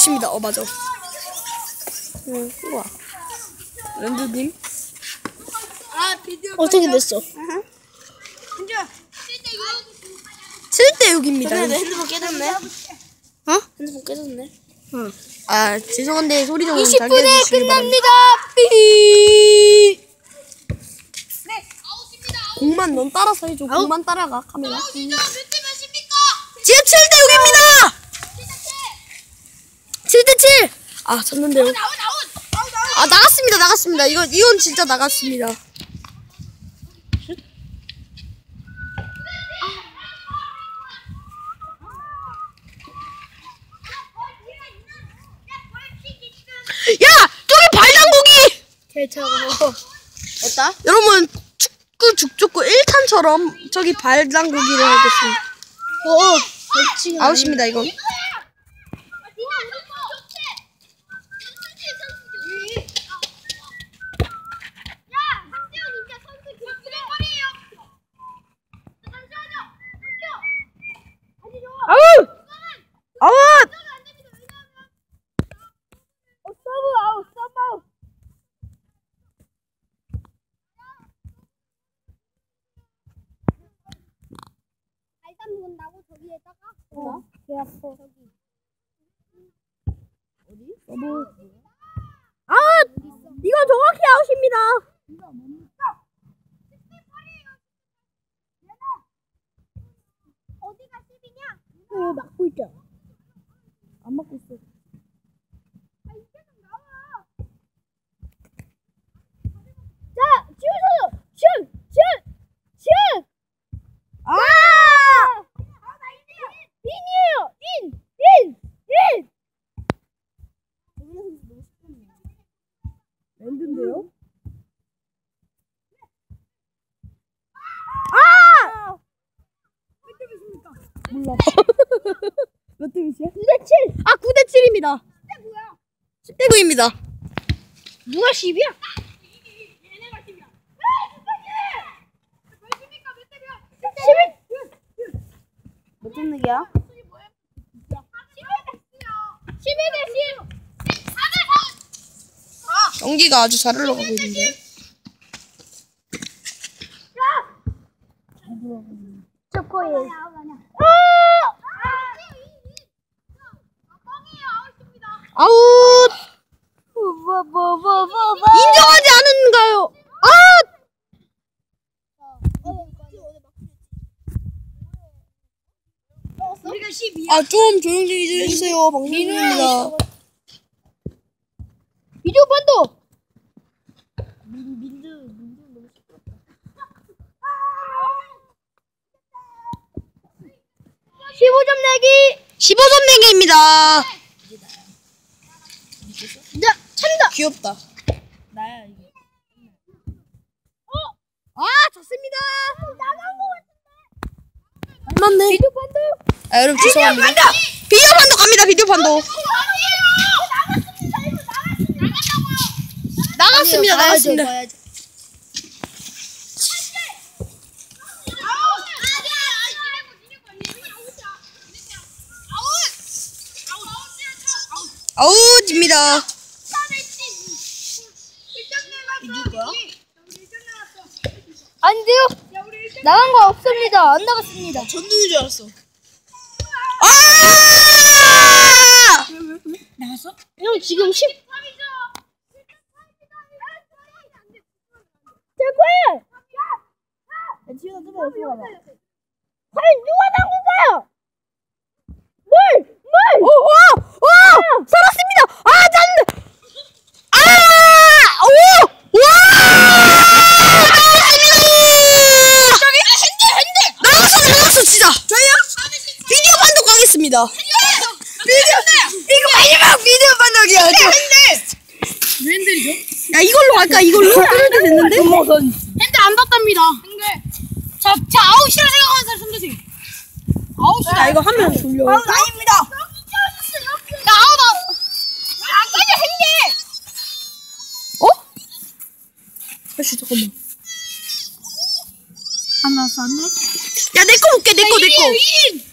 아웃입니다. 맞아. 우와. 랜드님. 어떻게 됐어? 7대 6입니다. 근데 핸드폰 깨졌네. 어? 핸드폰 깨졌네. 응. 아, 죄송한데 소리 좀 20분에 끝납니다. 공만 넌 따라서 해줘. 공만 따라가 카메라. 진짜 몇 대 몇입니까? 지금 7대 6입니다. 7대 7. 아, 졌는데요. 아, 나갔습니다. 이건 진짜 나갔습니다. 야! 저기 발당고기! 개차고. 어따? 여러분, 축구 1탄처럼 저기 발당고기를 하겠습니다. 아웃입니다, 이건. 아웃! 아웃! 나고 저기에다가 개 아파. 아웃! 이건 정확히 아웃입니다. 어디가 10이냐? 왜 막고 있잖아. 안 막고 있어. 아 이제 좀 나와. 자, 슛! 슛! 슛! 슛! 아! 인이에요! 인! 랜드인데요? 몰라. 몇 대 몇이야? 9대 7! 아, 9대 7입니다. 10대 9입니다. 누가 10이야? 얘네가 10이야. 몇 점이야? 11대 10. 경기가 아주 잘 흘러가고 있는데. 초코에. 아웃! 뭐뭐뭐뭐뭐. 인정하지 않은가요? 아웃! 우리가 12야. 아, 좀 조용히 좀 해주세요. 방송입니다. 비디오 판도! 15점 내기! 15점 내기입니다. 자, 찬다! 귀엽다. 나야, 이게. 아, 좋습니다. 맞네. 비디오 판도! 아, 여러분 죄송합니다. 비디오 판도 갑니다. 비디오 판도. 나갔습니다. 나갔습니다. 봐야죠. 아웃입니다. 안 돼요? 나간 거 없습니다. 안 나갔습니다. 전두인 줄 알았어. 아! 나갔어? 형 지금 10. 제거해! 지훈아 좀 올라가. 과연 누가 당근가요? 물! 오! 살았습니다. 아, 짠! 아! 오! 와! 나갔어 진짜. 저희요? 비디오 판독 가겠습니다. 이거 마지막 비디오 판독이야. 랜들이죠? 야, 이걸로 할까? 이걸로? 그래도 됐는데? 핸들 안 닿답니다. 자 아웃이라 생각하는 사람 손드세요. 야, 이거 하면 돌려. 아닙니다. 나 아웃. 아까지 핸들. 어? 아씨, 잠깐만. 안 나왔어 안 나왔어. 야, 내 거 볼게, 내 거. 윈.